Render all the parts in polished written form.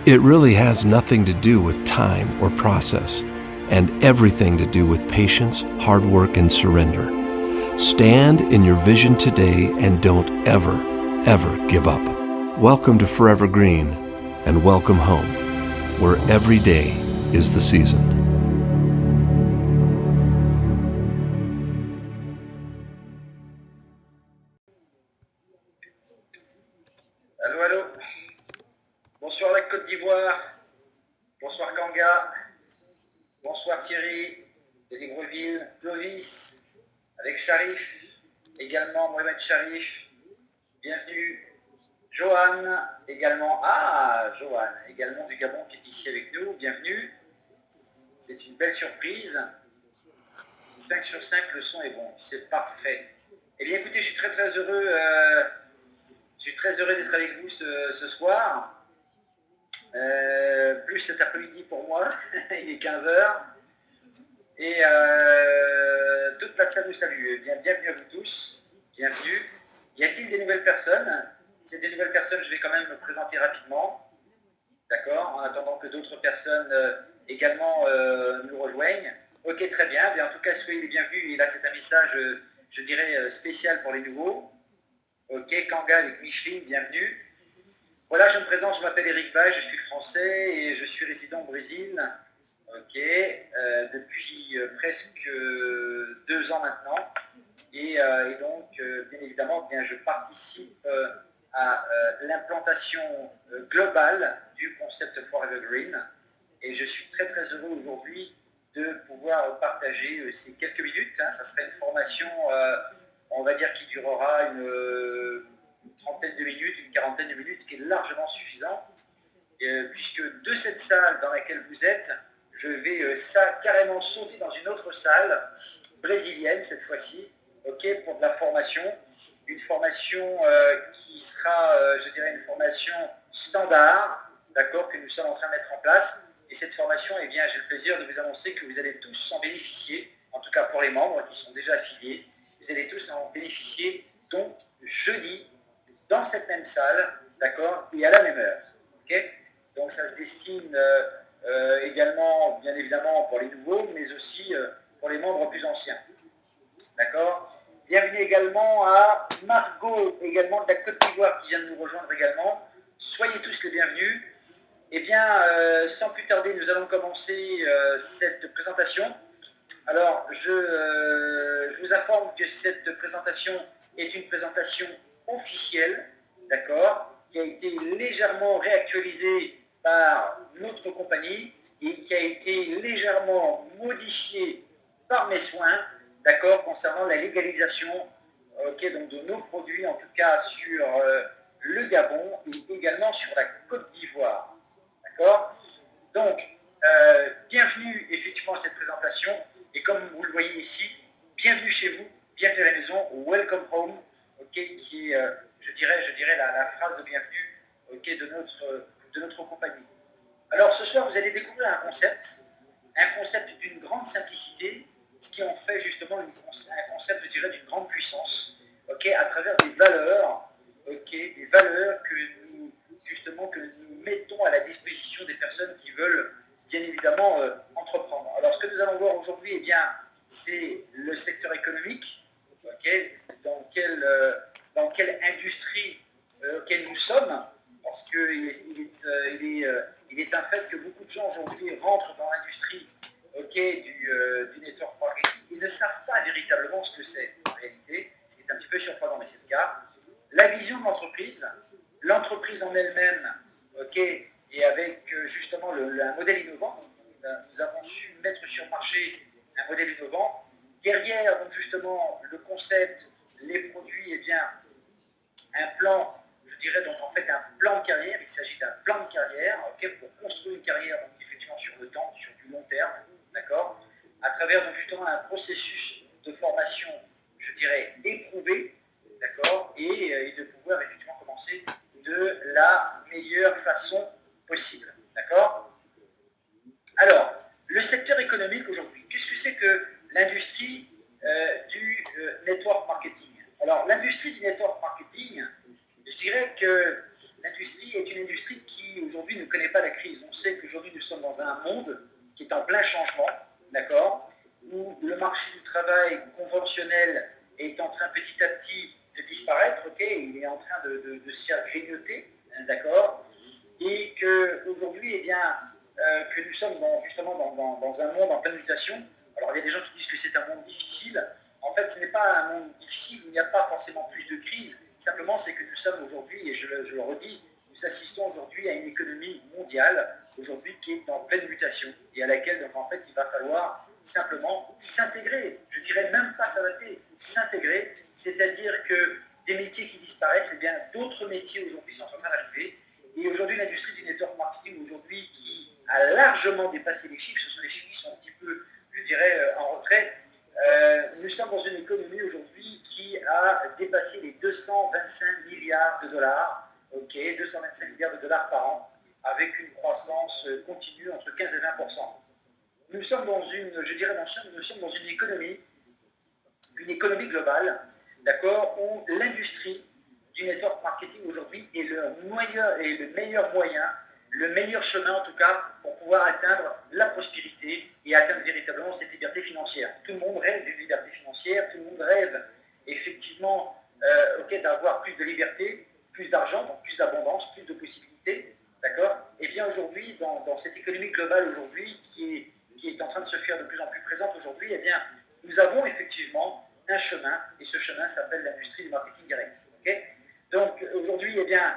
It really has nothing to do with time or process, and everything to do with patience, hard work, and surrender. Stand in your vision today and don't ever, ever give up. Welcome to Forever Green, and welcome home, where every day is the season. Allô, allô. Bonsoir la Côte d'Ivoire. Bonsoir Kanga. Bonsoir Thierry de Libreville. Clovis avec Sharif. Également Mohamed Sharif. Bienvenue. Johan également. Ah, Johan également du Gabon qui est ici avec nous. Bienvenue. C'est une belle surprise. 5 sur 5, le son est bon. C'est parfait. Eh bien écoutez, je suis très très heureux. Je suis très heureux d'être avec vous ce soir. Plus cet après-midi pour moi, il est 15h. Et toute la salle nous salue. Bienvenue à vous tous. Bienvenue. Y a-t-il des nouvelles personnes? Si c'est des nouvelles personnes, je vais quand même me présenter rapidement. D'accord? En attendant que d'autres personnes également nous rejoignent. Ok, très bien. En tout cas, soyez les bienvenus. Et là, c'est un message, je dirais, spécial pour les nouveaux. Ok, Kanga avec Micheline, bienvenue. Voilà, je me présente, je m'appelle Eric Bay, je suis français et je suis résident au Brésil. Ok, depuis presque 2 ans maintenant. Et donc, bien évidemment, je participe à l'implantation globale du concept Forever Green. Et je suis très très heureux aujourd'hui de pouvoir partager ces quelques minutes. Ça serait une formation, on va dire, qui durera une trentaine de minutes, une quarantaine de minutes, ce qui est largement suffisant. Puisque de cette salle dans laquelle vous êtes, je vais carrément sauter dans une autre salle, brésilienne cette fois-ci, okay, pour de la formation. Une formation qui sera, je dirais, une formation standard, d'accord, que nous sommes en train de mettre en place. Et cette formation, eh bien, j'ai le plaisir de vous annoncer que vous allez tous en bénéficier, en tout cas pour les membres qui sont déjà affiliés, vous allez tous en bénéficier, donc jeudi, dans cette même salle, d'accord, et à la même heure. Okay, donc ça se destine également, bien évidemment, pour les nouveaux, mais aussi pour les membres plus anciens. D'accord. Bienvenue également à Margot, également de la Côte d'Ivoire, qui vient de nous rejoindre également. Soyez tous les bienvenus. Eh bien, sans plus tarder, nous allons commencer cette présentation. Alors, je vous informe que cette présentation est une présentation officielle, d'accord, qui a été légèrement réactualisée par notre compagnie et qui a été légèrement modifiée par mes soins, d'accord, concernant la légalisation donc de nos produits, en tout cas sur le Gabon et également sur la Côte d'Ivoire. D'accord. Donc, bienvenue effectivement à cette présentation. Et comme vous le voyez ici, bienvenue chez vous, bienvenue à la maison, welcome home, okay, qui est, je dirais la phrase de bienvenue, okay, de notre compagnie. Alors, ce soir, vous allez découvrir un concept d'une grande simplicité, ce qui en fait justement un concept, je dirais, d'une grande puissance, okay, à travers des valeurs, okay, des valeurs que nous mettons à la disposition des personnes qui veulent bien évidemment entreprendre. Alors ce que nous allons voir aujourd'hui, eh bien, c'est le secteur économique, okay, dans quelle industrie nous sommes, parce qu'il est un fait que beaucoup de gens aujourd'hui rentrent dans l'industrie du network marketing. Ils ne savent pas véritablement ce que c'est en réalité, ce qui est un petit peu surprenant, mais c'est le cas. La vision de l'entreprise en elle-même, okay, et avec justement un modèle innovant, nous avons su mettre sur le marché un modèle innovant. Derrière, donc justement, le concept, les produits, eh bien, un plan, je dirais donc en fait un plan de carrière. Il s'agit d'un plan de carrière, okay, pour construire une carrière donc, effectivement sur le temps, sur du long terme, d'accord, à travers donc justement un processus de formation, je dirais, éprouvé, d'accord, et de pouvoir effectivement commencer de la meilleure façon possible, d'accord. Alors, le secteur économique aujourd'hui, qu'est-ce que c'est que l'industrie du network marketing? Alors, l'industrie du network marketing, je dirais que l'industrie est une industrie qui aujourd'hui ne connaît pas la crise dans un monde qui est en plein changement, d'accord, où le marché du travail conventionnel est en train petit à petit de disparaître, ok, il est en train de se faire grignoter, d'accord, et qu'aujourd'hui, eh bien, que nous sommes justement dans un monde en pleine mutation. Alors il y a des gens qui disent que c'est un monde difficile. En fait, ce n'est pas un monde difficile, il n'y a pas forcément plus de crise. Simplement, c'est que nous sommes aujourd'hui, et je le redis, nous assistons aujourd'hui à une économie mondiale, aujourd'hui qui est en pleine mutation, et à laquelle, donc, en fait, il va falloir simplement s'intégrer. Je dirais même pas s'adapter, s'intégrer, c'est-à-dire que des métiers qui disparaissent, eh bien, d'autres métiers aujourd'hui sont en train d'arriver. Et aujourd'hui, l'industrie du network marketing, aujourd'hui, qui a largement dépassé les chiffres, ce sont les chiffres qui sont un petit peu, je dirais, en retrait. Nous sommes dans une économie aujourd'hui qui a dépassé les 225 milliards de dollars, ok, 225 milliards de dollars par an, avec une croissance continue entre 15 et 20%. Nous sommes dans une, je dirais, nous sommes dans une économie globale, d'accord, où l'industrie du network marketing aujourd'hui est le meilleur moyen, le meilleur chemin en tout cas pour pouvoir atteindre la prospérité et atteindre véritablement cette liberté financière. Tout le monde rêve d'une liberté financière, tout le monde rêve effectivement d'avoir plus de liberté, plus d'argent, donc plus d'abondance, plus de possibilités, d'accord. Et bien aujourd'hui, dans cette économie globale aujourd'hui qui est en train de se faire de plus en plus présente aujourd'hui, eh bien nous avons effectivement un chemin, et ce chemin s'appelle l'industrie du marketing direct. Okay. Donc aujourd'hui, eh bien,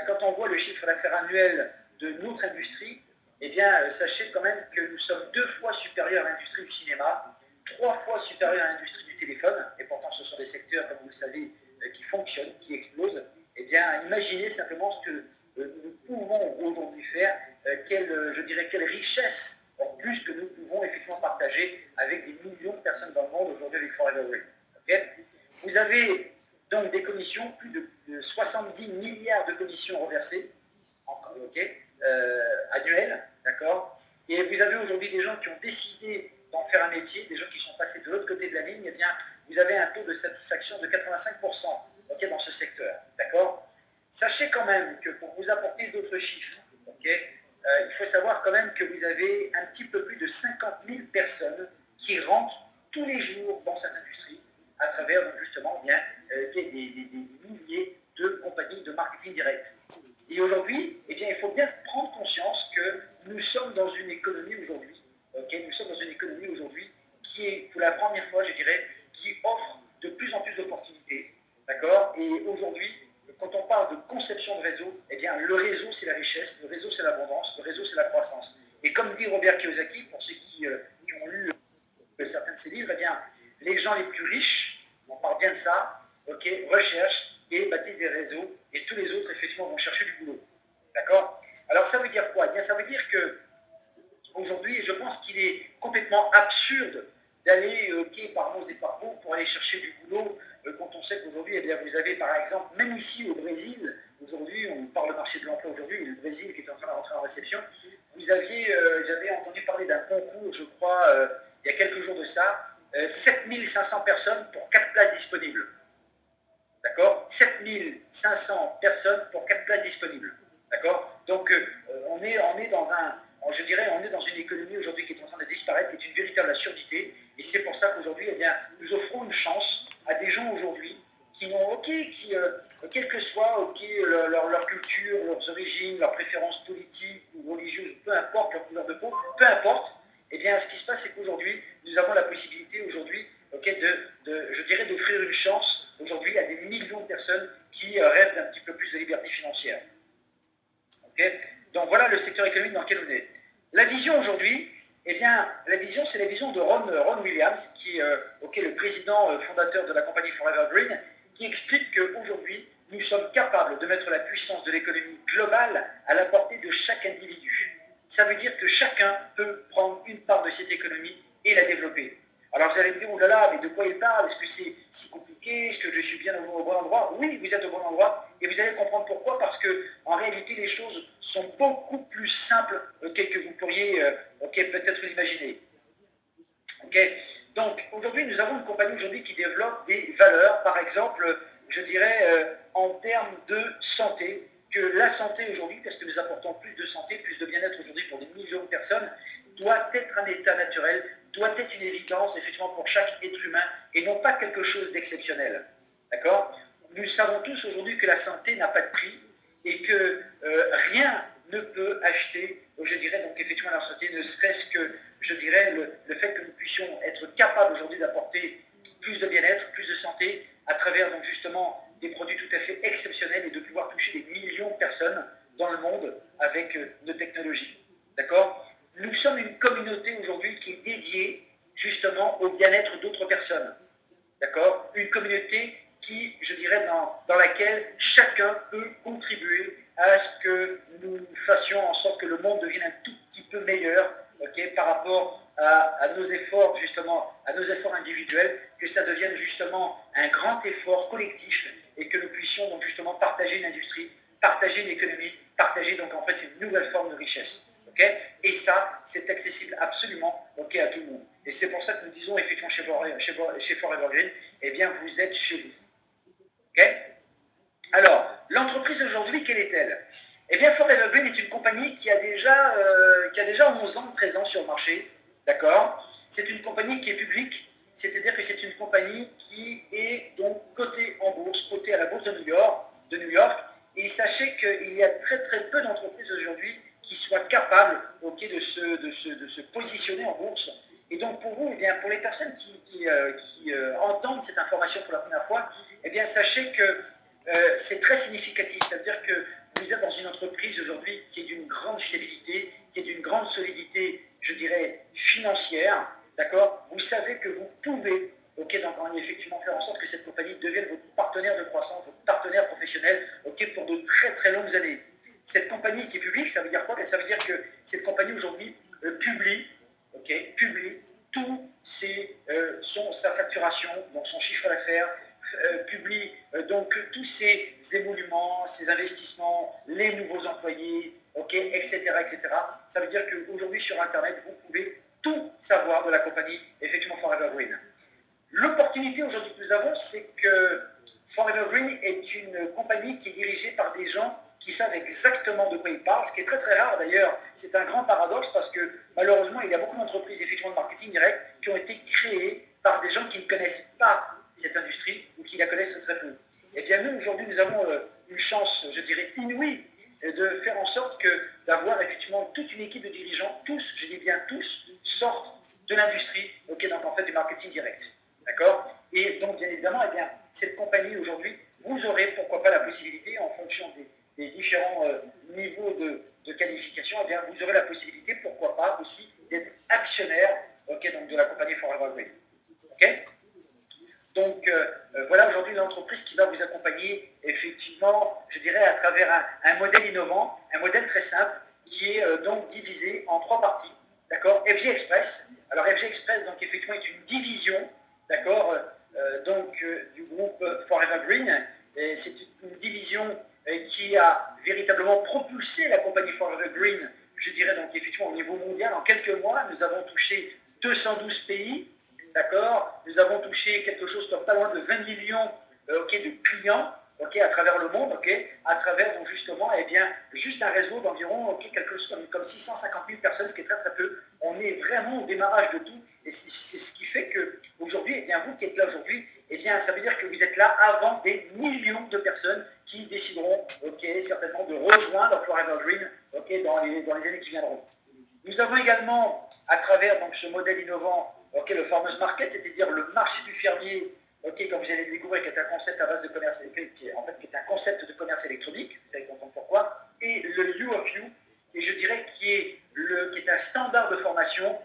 quand on voit le chiffre d'affaires annuel de notre industrie, eh bien, sachez quand même que nous sommes 2 fois supérieurs à l'industrie du cinéma, 3 fois supérieurs à l'industrie du téléphone, et pourtant ce sont des secteurs, comme vous le savez, qui fonctionnent, qui explosent. Eh bien, imaginez simplement ce que nous pouvons aujourd'hui faire, quelle richesse en plus que nous pouvons effectivement partager avec des millions de personnes dans le monde aujourd'hui avec Forever Green. Okay. Vous avez donc des commissions, plus de 70 milliards de commissions reversées annuelles, d'accord. Et vous avez aujourd'hui des gens qui ont décidé d'en faire un métier, des gens qui sont passés de l'autre côté de la ligne, eh bien, vous avez un taux de satisfaction de 85% dans ce secteur, d'accord. Sachez quand même que pour vous apporter d'autres chiffres, il faut savoir quand même que vous avez un petit peu plus de 50 000 personnes qui rentrent tous les jours dans cette industrie à travers donc justement bien, des milliers de compagnies de marketing direct. Et aujourd'hui, eh bien, il faut bien prendre conscience que nous sommes dans une économie aujourd'hui, nous sommes dans une économie aujourd'hui qui est, pour la première fois, je dirais, qui offre de plus en plus d'opportunités, d'accord. Et aujourd'hui, quand on parle de conception de réseau, eh bien, le réseau, c'est la richesse, le réseau, c'est l'abondance, le réseau, c'est la croissance. Et comme dit Robert Kiyosaki, pour ceux qui ont lu certains de ses livres, eh bien, les gens les plus riches, on parle bien de ça, recherchent et bâtissent des réseaux, et tous les autres, effectivement, vont chercher du boulot. D'accord. Alors, ça veut dire quoi? Eh bien, ça veut dire que aujourd'hui, je pense qu'il est complètement absurde d'aller par mots et par mots pour aller chercher du boulot quand on sait qu'aujourd'hui, eh bien, vous avez par exemple, même ici au Brésil, aujourd'hui, on parle du marché de l'emploi aujourd'hui, le Brésil qui est en train de rentrer en récession, j'avais entendu parler d'un concours, je crois, il y a quelques jours de ça, 7500 personnes pour 4 places disponibles. D'accord. 7500 personnes pour 4 places disponibles. D'accord. Donc, on est dans une économie aujourd'hui qui est en train de disparaître, qui est une véritable absurdité. Et c'est pour ça qu'aujourd'hui, eh bien, nous offrons une chance à des gens aujourd'hui qui n'ont, quelle que soit leur culture, leurs origines, leurs préférences politiques ou religieuses, peu importe leur couleur de peau, peu importe, eh bien, ce qui se passe, c'est qu'aujourd'hui, nous avons la possibilité aujourd'hui d'offrir une chance aujourd'hui à des millions de personnes qui rêvent d'un petit peu plus de liberté financière. Donc voilà le secteur économique dans lequel on est. La vision aujourd'hui, eh bien, la vision, c'est la vision de Ron Williams, qui est le président fondateur de la compagnie Forever Green, qui explique qu'aujourd'hui, nous sommes capables de mettre la puissance de l'économie globale à la portée de chaque individu. Ça veut dire que chacun peut prendre une part de cette économie et la développer. Alors vous allez me dire, oh là là, mais de quoi il parle? Est-ce que c'est si compliqué? Est-ce que je suis bien au bon endroit? Oui, vous êtes au bon endroit, et vous allez comprendre pourquoi, parce que en réalité, les choses sont beaucoup plus simples que vous pourriez peut-être l'imaginer. Donc aujourd'hui, nous avons une compagnie aujourd'hui qui développe des valeurs, par exemple, je dirais, en termes de santé, que la santé aujourd'hui, parce que nous apportons plus de santé, plus de bien-être aujourd'hui pour des millions de personnes, doit être un état naturel, doit être une évidence effectivement pour chaque être humain et non pas quelque chose d'exceptionnel. D'accord? Nous savons tous aujourd'hui que la santé n'a pas de prix et que rien ne peut acheter, je dirais donc effectivement la santé, ne serait-ce que, je dirais, le fait que nous puissions être capables aujourd'hui d'apporter plus de bien-être, plus de santé, à travers donc justement des produits tout à fait exceptionnels et de pouvoir toucher des millions de personnes dans le monde avec nos technologies. D'accord? Nous sommes une communauté aujourd'hui qui est dédiée justement au bien-être d'autres personnes. D'accord? Une communauté qui, je dirais, dans laquelle chacun peut contribuer à ce que nous fassions en sorte que le monde devienne un tout petit peu meilleur, okay, par rapport à nos efforts, justement, à nos efforts individuels, que ça devienne justement un grand effort collectif et que nous puissions donc justement partager une industrie, partager une économie, partager donc en fait une nouvelle forme de richesse. Okay? Et ça, c'est accessible absolument à tout le monde. Et c'est pour ça que nous disons effectivement chez Forever Green, eh bien vous êtes chez vous. Okay? Alors, l'entreprise aujourd'hui, quelle est-elle? Eh bien, Forever Green est une compagnie qui a déjà 11 ans de présence sur le marché. D'accord? C'est une compagnie qui est publique, c'est-à-dire que c'est une compagnie qui est donc cotée en bourse, cotée à la bourse de New York. Et sachez qu'il y a très très peu d'entreprises aujourd'hui qui soient capables de se positionner en bourse. Et donc pour vous, eh bien, pour les personnes qui entendent cette information pour la première fois, eh bien, sachez que c'est très significatif. C'est-à-dire que vous êtes dans une entreprise aujourd'hui qui est d'une grande fiabilité, qui est d'une grande solidité, je dirais, financière. D'accord? Vous savez que vous pouvez donc effectivement faire en sorte que cette compagnie devienne votre partenaire de croissance, votre partenaire professionnel pour de très très longues années. Cette compagnie qui est publique, ça veut dire quoi? Ça veut dire que cette compagnie aujourd'hui publie tout sa facturation, donc son chiffre d'affaires, publie donc tous ses émoluments, ses investissements, les nouveaux employés, etc., etc. Ça veut dire qu'aujourd'hui sur Internet, vous pouvez tout savoir de la compagnie, effectivement, Forever Green. L'opportunité aujourd'hui que nous avons, c'est que Forever Green est une compagnie qui est dirigée par des gens qui savent exactement de quoi ils parlent, ce qui est très très rare d'ailleurs. C'est un grand paradoxe parce que malheureusement, il y a beaucoup d'entreprises effectivement de marketing direct qui ont été créées par des gens qui ne connaissent pas cette industrie ou qui la connaissent très peu. Eh bien nous, aujourd'hui, nous avons une chance, je dirais, inouïe de faire en sorte d'avoir effectivement toute une équipe de dirigeants, tous, je dis bien tous, sortent de l'industrie, donc en fait du marketing direct. D'accord? Et donc, bien évidemment, eh bien, cette compagnie aujourd'hui, vous aurez pourquoi pas la possibilité, en fonction des différents niveaux de qualification, eh bien, vous aurez la possibilité, pourquoi pas aussi, d'être actionnaire donc de la compagnie Forever Green. Okay? Donc, voilà aujourd'hui l'entreprise qui va vous accompagner, effectivement, je dirais, à travers un modèle innovant, un modèle très simple, qui est donc divisé en 3 parties. D'accord? FG Express. Alors, FG Express, donc, effectivement, est une division, d'accord, du groupe Forever Green. C'est une division qui a véritablement propulsé la compagnie Forever Green, je dirais, donc, effectivement, au niveau mondial. En quelques mois, nous avons touché 212 pays. D'accord? Nous avons touché quelque chose comme pas loin de 20 millions de clients à travers le monde, à travers donc justement juste un réseau d'environ quelque chose comme 650 000 personnes, ce qui est très très peu. On est vraiment au démarrage de tout. Et c'est ce qui fait qu'aujourd'hui, vous qui êtes là aujourd'hui, ça veut dire que vous êtes là avant des millions de personnes qui décideront certainement de rejoindre Forever Green dans les années qui viendront. Nous avons également, à travers donc, ce modèle innovant, le farmers market, c'est-à-dire le marché du fermier, comme vous allez le découvrir, qui est un concept à base de commerce, qui est un concept de commerce électronique, vous allez comprendre pourquoi, et le You of You, et je dirais qui est un standard de formation,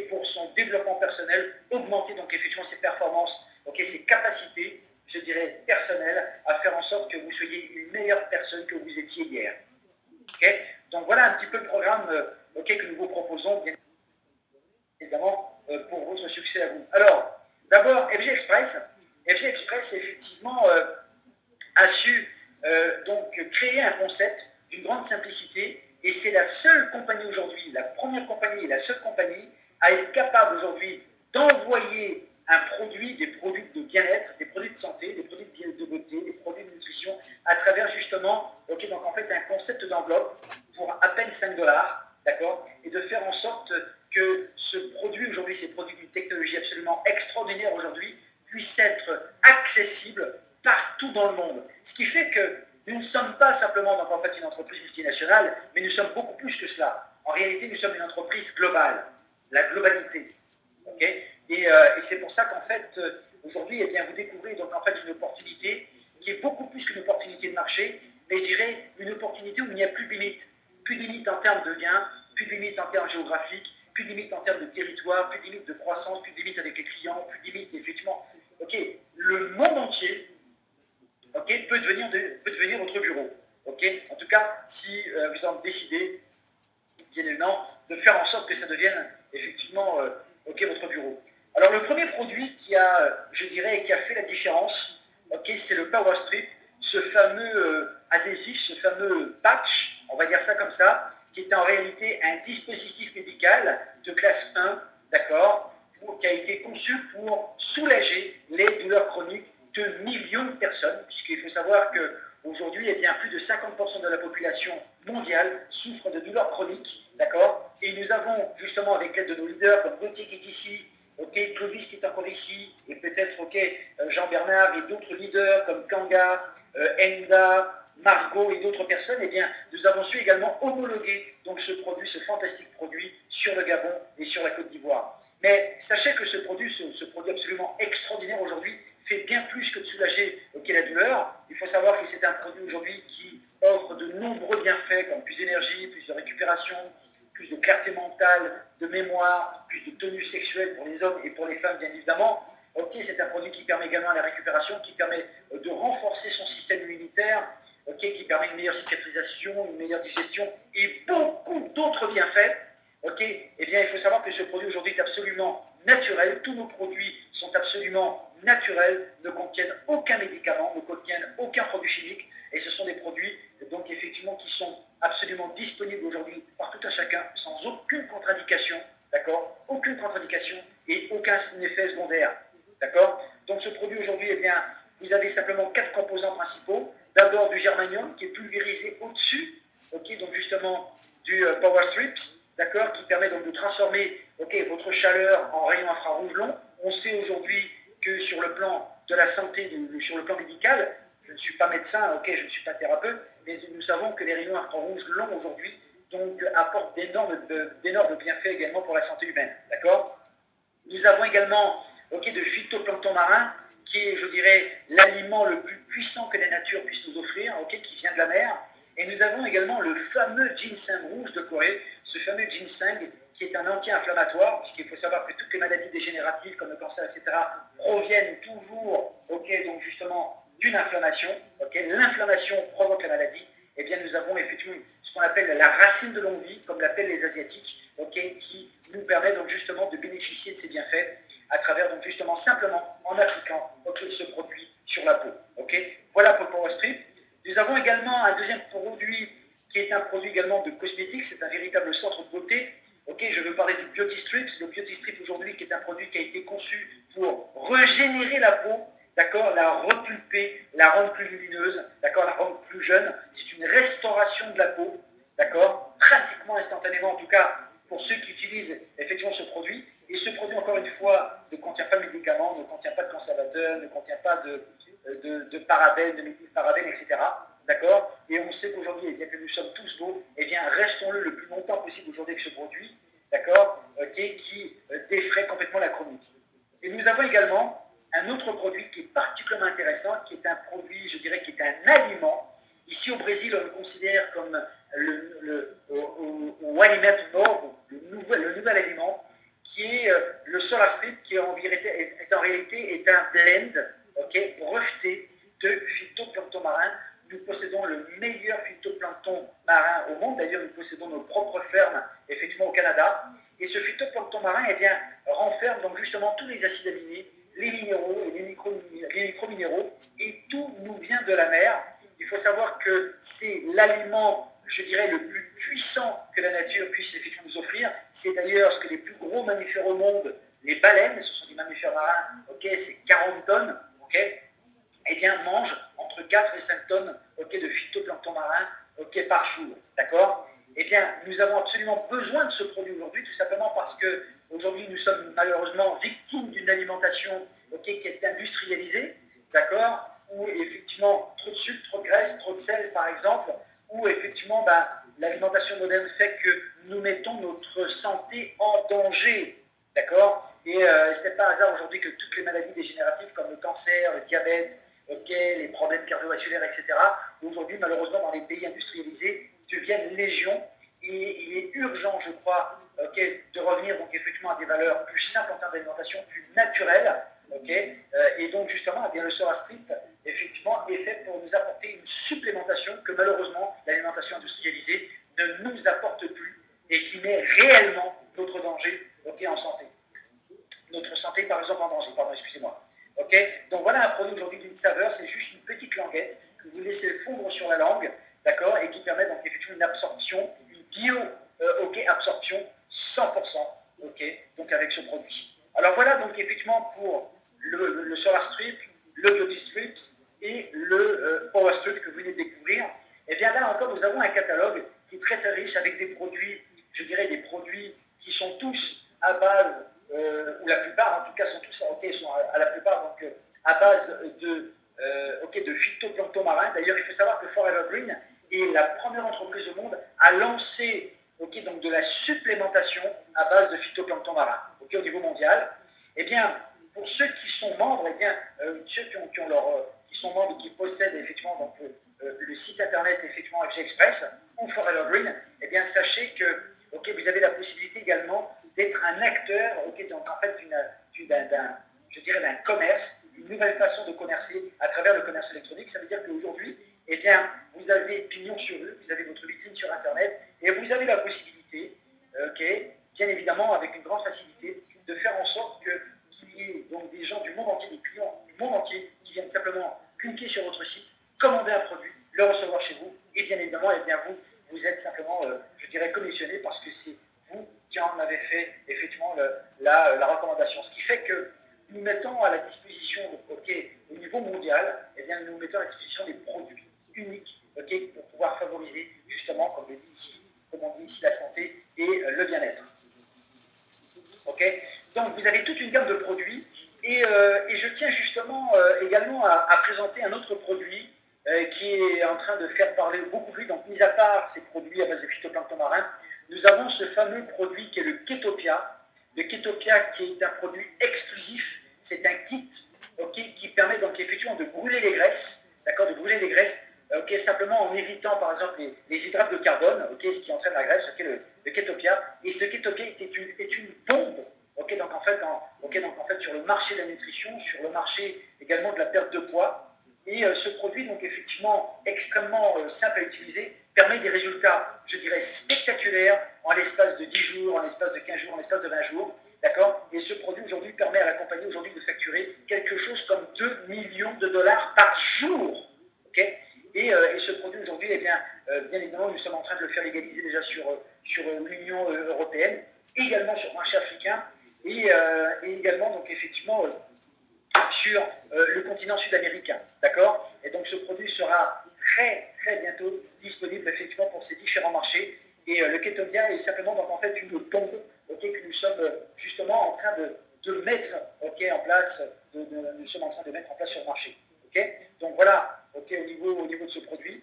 pour son développement personnel, augmenter donc effectivement ses performances, ses capacités, je dirais personnelles, à faire en sorte que vous soyez une meilleure personne que vous étiez hier. Donc voilà un petit peu le programme que nous vous proposons, bien évidemment, pour votre succès à vous. Alors, d'abord, FG Express. FG Express, effectivement, a su donc créer un concept d'une grande simplicité, et c'est la seule compagnie aujourd'hui, la première compagnie et la seule compagnie à être capable aujourd'hui d'envoyer un produit, des produits de bien-être, des produits de santé, des produits de beauté, des produits de nutrition, à travers justement, ok, donc en fait un concept d'enveloppe pour à peine 5 dollars, d'accord, et de faire en sorte que ce produit aujourd'hui, ces produits d'une technologie absolument extraordinaire aujourd'hui, puissent être accessibles partout dans le monde. Ce qui fait que nous ne sommes pas simplement donc, en fait, une entreprise multinationale, mais nous sommes beaucoup plus que cela. En réalité, nous sommes une entreprise globale, la globalité. Okay, et c'est pour ça qu'en fait, aujourd'hui, eh bien, vous découvrez donc en fait une opportunité qui est beaucoup plus qu'une opportunité de marché, mais je dirais une opportunité où il n'y a plus de limite. Plus de limite en termes de gains, plus de limite en termes géographiques, plus de limite en termes de territoire, plus de limite de croissance, plus de limite avec les clients, plus de limite effectivement. Ok, le monde entier peut devenir votre bureau. En tout cas, si vous en décidez, bien évidemment, de faire en sorte que ça devienne effectivement votre bureau. Alors le premier produit qui a, je dirais, qui a fait la différence, c'est le Power Strip, ce fameux adhésif, ce fameux patch, on va dire ça comme ça, qui est en réalité un dispositif médical de classe 1, d'accord, qui a été conçu pour soulager les douleurs chroniques de millions de personnes, puisqu'il faut savoir qu'aujourd'hui, eh bien, plus de 50% de la population mondiale souffre de douleurs chroniques, d'accord. Et nous avons justement, avec l'aide de nos leaders comme Gauthier qui est ici, Clovis qui est encore ici, et peut-être Jean-Bernard et d'autres leaders comme Kanga, Enda, Margot et d'autres personnes, eh bien, nous avons su également homologuer donc ce produit, ce fantastique produit, sur le Gabon et sur la Côte d'Ivoire. Mais sachez que ce produit absolument extraordinaire aujourd'hui, fait bien plus que de soulager la douleur. Il faut savoir que c'est un produit aujourd'hui qui offre de nombreux bienfaits, comme plus d'énergie, plus de récupération, plus de clarté mentale, de mémoire, plus de tenue sexuelle pour les hommes et pour les femmes, bien évidemment. C'est un produit qui permet également la récupération, qui permet de renforcer son système immunitaire, qui permet une meilleure cicatrisation, une meilleure digestion et beaucoup d'autres bienfaits. Eh bien, il faut savoir que ce produit aujourd'hui est absolument naturel. Tous nos produits sont absolument naturels, ne contiennent aucun médicament, ne contiennent aucun produit chimique. Et ce sont des produits, donc, effectivement, qui sont absolument disponibles aujourd'hui par tout un chacun, sans aucune contre-indication, d'accord, aucune contre-indication et aucun effet secondaire, d'accord. Donc, ce produit aujourd'hui, eh bien, vous avez simplement 4 composants principaux. D'abord du germanium qui est pulvérisé au-dessus, donc justement du Power Strips, d'accord, qui permet donc de transformer votre chaleur en rayons infrarouges longs. On sait aujourd'hui que sur le plan de la santé, sur le plan médical, je ne suis pas médecin, je ne suis pas thérapeute, mais nous savons que les rayons infrarouges longs aujourd'hui donc, apportent d'énormes bienfaits également pour la santé humaine, d'accord. Nous avons également de phytoplancton marin, qui est, je dirais, l'aliment le plus puissant que la nature puisse nous offrir, qui vient de la mer. Et nous avons également le fameux ginseng rouge de Corée, ce fameux ginseng qui est un anti-inflammatoire, puisqu'il faut savoir que toutes les maladies dégénératives comme le cancer, etc., proviennent toujours, donc justement, d'une inflammation. L'inflammation provoque la maladie. Eh bien, nous avons effectivement ce qu'on appelle la racine de longue vie, comme l'appellent les Asiatiques, qui nous permet donc justement de bénéficier de ces bienfaits à travers donc justement simplement en appliquant ce produit sur la peau. Voilà pour le Power Strip. Nous avons également un deuxième produit qui est un produit également de cosmétiques, c'est un véritable centre de beauté. Je veux parler du Beauty Strips. Le Beauty Strip aujourd'hui qui est un produit qui a été conçu pour régénérer la peau, d'accord, la repulper, la rendre plus lumineuse, d'accord, la rendre plus jeune. C'est une restauration de la peau, d'accord, pratiquement instantanément en tout cas pour ceux qui utilisent effectivement ce produit. Et ce produit, encore une fois, ne contient pas de médicaments, ne contient pas de conservateurs, ne contient pas de parabènes, de méthylparabènes, etc. D'accord. Et on sait qu'aujourd'hui, bien que nous sommes tous beaux, eh bien, restons-le le plus longtemps possible aujourd'hui avec ce produit, d'accord, qui défraie complètement la chronique. Et nous avons également un autre produit qui est particulièrement intéressant, qui est un produit, je dirais, qui est un aliment. Ici, au Brésil, on le considère comme o alimento novo, le nouvel aliment, qui est le Solar Strip, qui en réalité est un blend breveté de phytoplancton marin. Nous possédons le meilleur phytoplancton marin au monde. D'ailleurs, nous possédons nos propres fermes, effectivement, au Canada. Et ce phytoplancton marin, eh bien, renferme donc justement tous les acides aminés, les minéraux et les microminéraux, et tout nous vient de la mer. Il faut savoir que c'est l'aliment, je dirais, le plus puissant que la nature puisse effectivement nous offrir. C'est d'ailleurs ce que les plus gros mammifères au monde les baleines, ce sont des mammifères marins, ok, c'est 40 tonnes, ok, eh bien, mangent entre 4 et 5 tonnes ok, de phytoplancton marin ok, par jour. D'accord. Eh bien, nous avons absolument besoin de ce produit aujourd'hui, tout simplement parce que aujourd'hui, nous sommes malheureusement victimes d'une alimentation ok, qui est industrialisée, d'accord, où effectivement, trop de sucre, trop de graisse, trop de sel, par exemple, où effectivement, l'alimentation moderne fait que nous mettons notre santé en danger. D'accord. Et ce n'est pas un hasard aujourd'hui que toutes les maladies dégénératives comme le cancer, le diabète, les problèmes cardiovasculaires, etc., aujourd'hui, malheureusement, dans les pays industrialisés, deviennent légion. Et il est urgent, je crois, de revenir donc effectivement à des valeurs plus simples en termes d'alimentation, plus naturelles. Et donc, justement, eh bien, le Sora Strip, effectivement, est fait pour nous apporter une supplémentation que malheureusement, l'alimentation industrialisée ne nous apporte plus et qui met réellement notre danger en santé. Notre santé, par exemple, en danger, pardon, excusez-moi. Donc voilà un produit aujourd'hui d'une saveur, c'est juste une petite languette que vous laissez fondre sur la langue, d'accord, et qui permet donc effectivement une absorption, une bio-absorption 100%, donc avec ce produit. Alors voilà donc effectivement pour le Solar Strip, le Beauty Strips et le Power Strip que vous venez de découvrir. Et bien là encore, nous avons un catalogue qui est très très riche avec des produits, je dirais des produits qui sont tous à base ou la plupart en tout cas sont tous sont à la plupart donc à base de phytoplancton marin. D'ailleurs, il faut savoir que Forever Green est la première entreprise au monde à lancer donc de la supplémentation à base de phytoplancton marin au niveau mondial. Eh bien, pour ceux qui sont membres, eh bien, ceux qui sont membres et qui possèdent effectivement donc, le site internet effectivement FG Express ou Forever Green, eh bien, sachez que vous avez la possibilité également d'être un acteur donc en fait d'un commerce, une nouvelle façon de commercer à travers le commerce électronique. Ça veut dire qu'aujourd'hui, eh bien, vous avez pignon sur rue, vous avez votre vitrine sur Internet et vous avez la possibilité, bien évidemment avec une grande facilité, de faire en sorte qu'il y ait donc des gens du monde entier, des clients du monde entier qui viennent simplement cliquer sur votre site, commander un produit, le recevoir chez vous et bien évidemment, eh bien, vous êtes simplement, je dirais, commissionné parce que c'est vous qui en avez fait effectivement la recommandation. Ce qui fait que nous mettons à la disposition, au niveau mondial, eh bien, nous mettons à la disposition des produits uniques pour pouvoir favoriser justement, comme on dit ici, la santé et le bien-être. Donc vous avez toute une gamme de produits et je tiens justement également à présenter un autre produit qui est en train de faire parler beaucoup plus. Donc mis à part ces produits à base de phytoplancton marin, nous avons ce fameux produit qui est le Ketopia. Le Ketopia qui est un produit exclusif, c'est un kit qui permet donc effectivement de brûler les graisses, de brûler les graisses, simplement en évitant par exemple les hydrates de carbone, ce qui entraîne la graisse, le Ketopia. Et ce Ketopia est une bombe, donc en fait sur le marché de la nutrition, sur le marché également de la perte de poids. Et ce produit, donc effectivement extrêmement simple à utiliser, permet des résultats, je dirais, spectaculaires en l'espace de 10 jours, en l'espace de 15 jours, en l'espace de 20 jours. D'accord. Et ce produit aujourd'hui permet à la compagnie aujourd'hui de facturer quelque chose comme 2 millions de dollars par jour. Et ce produit aujourd'hui, eh bien évidemment, nous sommes en train de le faire légaliser déjà sur l'Union européenne, également sur le marché africain et également donc effectivement sur le continent sud-américain, d'accord. Et donc ce produit sera très très bientôt disponible effectivement pour ces différents marchés. Et le Ketopia est simplement donc en fait une bombe que nous sommes justement en train de mettre en place, nous sommes en train de mettre en place sur le marché. Donc voilà, au niveau de ce produit,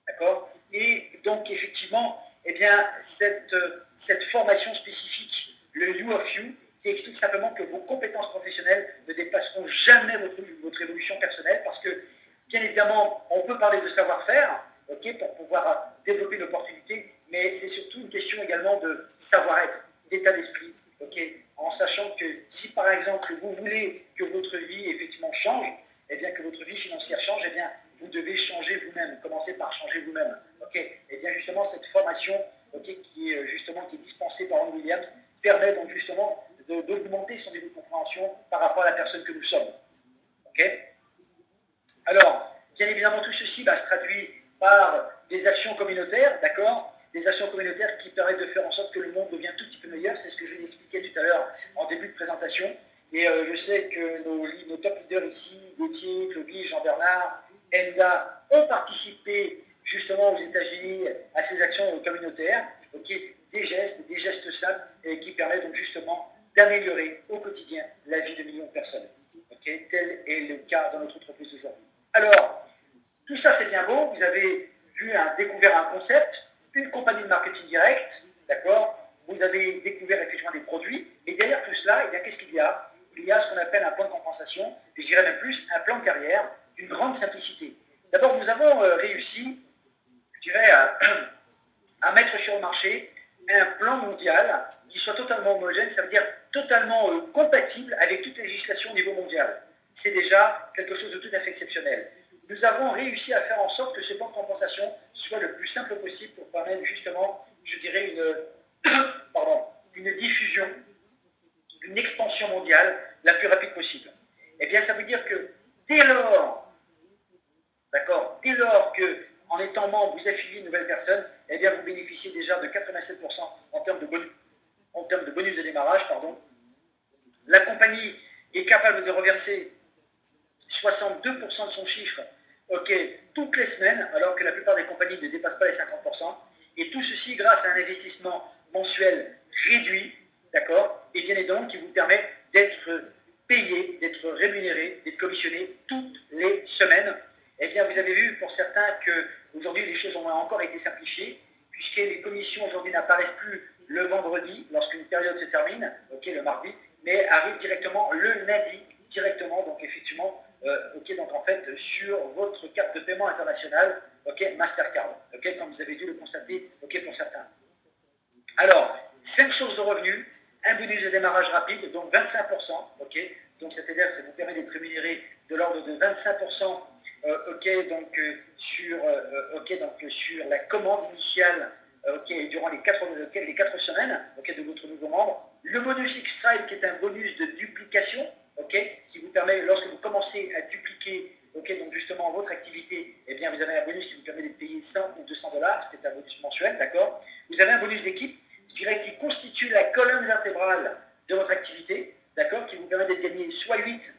d'accord. Et donc effectivement, eh bien cette formation spécifique, le You of You, qui explique simplement que vos compétences professionnelles ne dépasseront jamais votre évolution personnelle, parce que, bien évidemment, on peut parler de savoir-faire, pour pouvoir développer une opportunité, mais c'est surtout une question également de savoir-être, d'état d'esprit, en sachant que si, par exemple, vous voulez que votre vie, effectivement, change, eh bien, que votre vie financière change, eh bien, vous devez changer vous-même, commencer par changer vous-même, Et bien, justement, cette formation, qui est dispensée par Ron Williams, permet donc, justement, d'augmenter son niveau de compréhension par rapport à la personne que nous sommes. Alors, bien évidemment, tout ceci se traduit par des actions communautaires, d'accord. des actions communautaires qui permettent de faire en sorte que le monde devienne tout petit peu meilleur. C'est ce que je viens d'expliquer tout à l'heure en début de présentation. Et je sais que nos top leaders ici, Gauthier, Clovis, Jean-Bernard, Enda, ont participé justement aux États-Unis à ces actions communautaires, des gestes simples qui permettent donc justement d'améliorer au quotidien la vie de millions de personnes. Tel est le cas dans notre entreprise aujourd'hui. Alors, tout ça c'est bien beau, vous avez découvert un concept, une compagnie de marketing direct, d'accord, vous avez découvert effectivement des produits, mais derrière tout cela, qu'est-ce qu'il y a? Il y a ce qu'on appelle un plan de compensation, et je dirais même plus, un plan de carrière d'une grande simplicité. D'abord, nous avons réussi, je dirais, à mettre sur le marché un plan mondial qui soit totalement homogène, ça veut dire totalement compatible avec toute législation au niveau mondial. C'est déjà quelque chose de tout à fait exceptionnel. Nous avons réussi à faire en sorte que ce plan de compensation soit le plus simple possible pour permettre justement, je dirais, une diffusion, une expansion mondiale la plus rapide possible. Eh bien, ça veut dire que dès lors que, en étant membre, vous affiliez une nouvelle personne, eh bien, vous bénéficiez déjà de 87% en termes de bonus de démarrage. La compagnie est capable de reverser 62% de son chiffre toutes les semaines, alors que la plupart des compagnies ne dépassent pas les 50%. Et tout ceci grâce à un investissement mensuel réduit, d'accord, et bien évidemment qui vous permet d'être payé, d'être rémunéré, d'être commissionné toutes les semaines. Eh bien, vous avez vu pour certains qu'aujourd'hui, les choses ont encore été simplifiées, puisque les commissions aujourd'hui n'apparaissent plus le vendredi, lorsqu'une période se termine, le mardi, mais arrivent directement le lundi, directement, donc effectivement, donc en fait, sur votre carte de paiement internationale, Mastercard, comme vous avez dû le constater, pour certains. Alors, 5 sources de revenus, un bonus de démarrage rapide, donc 25%, donc c'est-à-dire que ça vous permet d'être rémunéré de l'ordre de 25%, sur la commande initiale, durant les 4 semaines, de votre nouveau membre. Le bonus X-Tribe, qui est un bonus de duplication, qui vous permet, lorsque vous commencez à dupliquer, donc justement votre activité, eh bien vous avez un bonus qui vous permet d'être payé 100 ou 200 $, c'était un bonus mensuel, d'accord. Vous avez un bonus d'équipe, je dirais, qui constitue la colonne vertébrale de votre activité, d'accord, qui vous permet de gagner soit 8,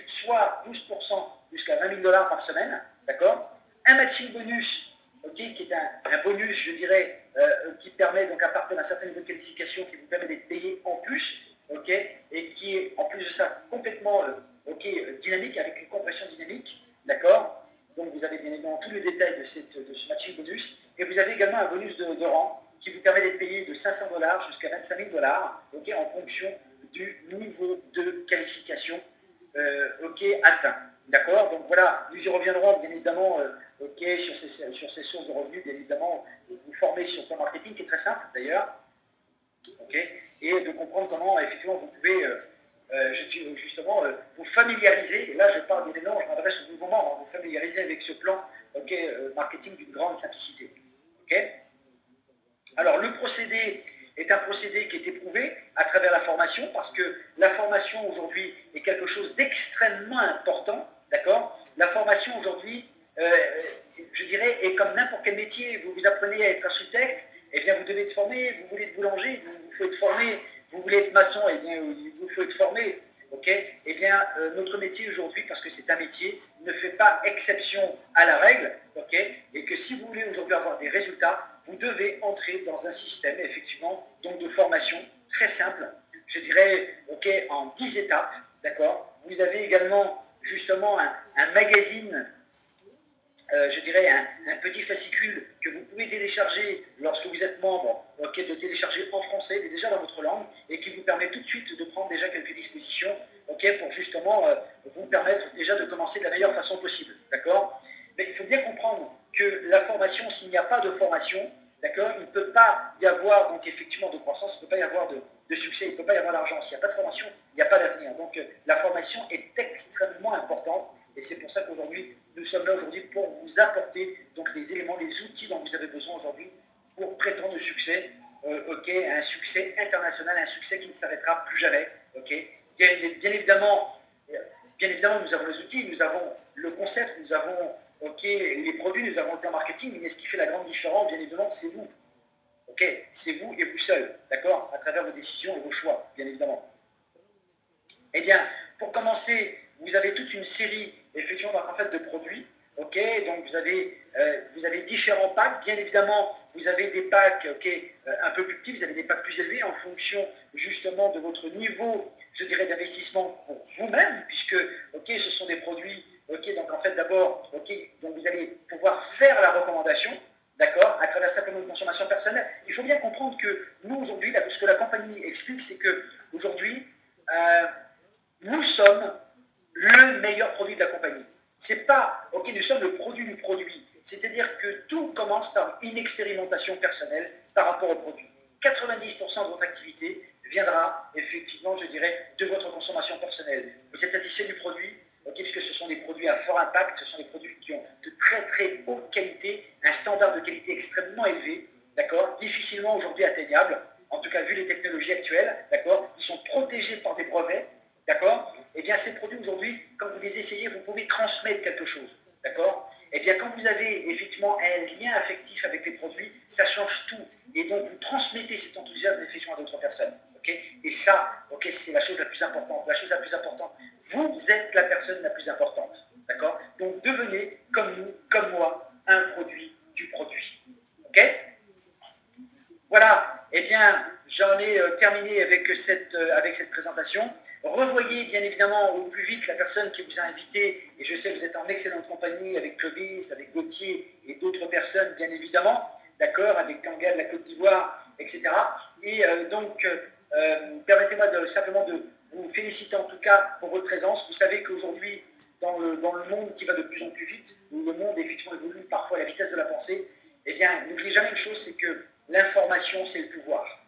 soit 12% jusqu'à 20 000 $ par semaine, d'accord. Un matching bonus, qui est un bonus, je dirais, qui permet, donc à partir d'un certain niveau de qualification, qui vous permet d'être payé en plus, et qui est en plus de ça complètement dynamique, avec une compression dynamique, d'accord. Donc vous avez bien évidemment tout le détail de ce matching bonus, et vous avez également un bonus de rang qui vous permet d'être payé de 500 $ jusqu'à 25 000 $, en fonction du niveau de qualification atteint. D'accord. Donc voilà, nous y reviendrons bien évidemment sur ces sources de revenus, bien évidemment, vous former sur le plan marketing, qui est très simple d'ailleurs, et de comprendre comment effectivement vous pouvez justement vous familiariser, et là je parle bien évidemment, je m'adresse aux nouveaux membres, vous familiariser avec ce plan marketing d'une grande simplicité. Alors le procédé est un procédé qui est éprouvé à travers la formation, parce que la formation aujourd'hui est quelque chose d'extrêmement important, d'accord. La formation aujourd'hui, je dirais, est comme n'importe quel métier. Vous apprenez à être architecte, eh bien vous devez être formé. Vous voulez être boulanger, il faut être formé. Vous voulez être maçon, eh bien il vous faut être formé. Eh bien notre métier aujourd'hui, parce que c'est un métier, ne fait pas exception à la règle, et que si vous voulez aujourd'hui avoir des résultats, vous devez entrer dans un système, effectivement, donc de formation très simple, je dirais, en 10 étapes, d'accord. Vous avez également, justement, un magazine, je dirais, un petit fascicule que vous pouvez télécharger lorsque vous êtes membre, de télécharger en français, déjà dans votre langue, et qui vous permet tout de suite de prendre déjà quelques dispositions, pour justement vous permettre déjà de commencer de la meilleure façon possible, d'accord. Mais il faut bien comprendre que la formation, s'il n'y a pas de formation, d'accord, il ne peut pas y avoir donc effectivement de croissance, il ne peut pas y avoir de succès, il ne peut pas y avoir d'argent. S'il n'y a pas de formation, il n'y a pas d'avenir. Donc la formation est extrêmement importante, et c'est pour ça qu'aujourd'hui, nous sommes là aujourd'hui pour vous apporter donc les éléments, les outils dont vous avez besoin aujourd'hui pour prétendre au succès, un succès international, un succès qui ne s'arrêtera plus jamais. Bien évidemment, nous avons les outils, nous avons le concept, nous avons ok, les produits, nous avons le plan marketing, mais ce qui fait la grande différence, bien évidemment, c'est vous. Ok, c'est vous et vous seul, d'accord, à travers vos décisions et vos choix, bien évidemment. Eh bien, pour commencer, vous avez toute une série, effectivement, donc, en fait, de produits. Ok, donc vous avez différents packs. Bien évidemment, vous avez des packs un peu plus petits, vous avez des packs plus élevés en fonction justement de votre niveau, je dirais, d'investissement pour vous-même, puisque ce sont des produits. Donc en fait, d'abord, donc vous allez pouvoir faire la recommandation, d'accord, à travers simplement une consommation personnelle. Il faut bien comprendre que nous aujourd'hui, ce que la compagnie explique, c'est que aujourd'hui, nous sommes le meilleur produit de la compagnie. C'est pas, nous sommes le produit du produit. C'est-à-dire que tout commence par une expérimentation personnelle par rapport au produit. 90% de votre activité viendra, effectivement, je dirais, de votre consommation personnelle. Vous êtes satisfait du produit, puisque ce sont des produits à fort impact, ce sont des produits qui ont de très très haute qualité, un standard de qualité extrêmement élevé, d'accord, difficilement aujourd'hui atteignable, en tout cas vu les technologies actuelles, d'accord, ils sont protégés par des brevets. D'accord. Eh bien, ces produits aujourd'hui, quand vous les essayez, vous pouvez transmettre quelque chose. D'accord. Eh bien, quand vous avez effectivement un lien affectif avec les produits, ça change tout. Et donc, vous transmettez cet enthousiasme effectivement à d'autres personnes. Et ça, c'est la chose la plus importante. La chose la plus importante, vous êtes la personne la plus importante. D'accord. Donc, devenez, comme nous, comme moi, un produit du produit. OK. Voilà, eh bien, j'en ai terminé avec cette présentation. Revoyez bien évidemment au plus vite la personne qui vous a invité, et je sais que vous êtes en excellente compagnie avec Clovis, avec Gauthier et d'autres personnes, bien évidemment, d'accord, avec Kanga de la Côte d'Ivoire, etc. Et permettez-moi simplement de vous féliciter en tout cas pour votre présence. Vous savez qu'aujourd'hui, dans le monde qui va de plus en plus vite, où le monde effectivement évolue parfois à la vitesse de la pensée, eh bien, n'oubliez jamais une chose, c'est que l'information, c'est le pouvoir.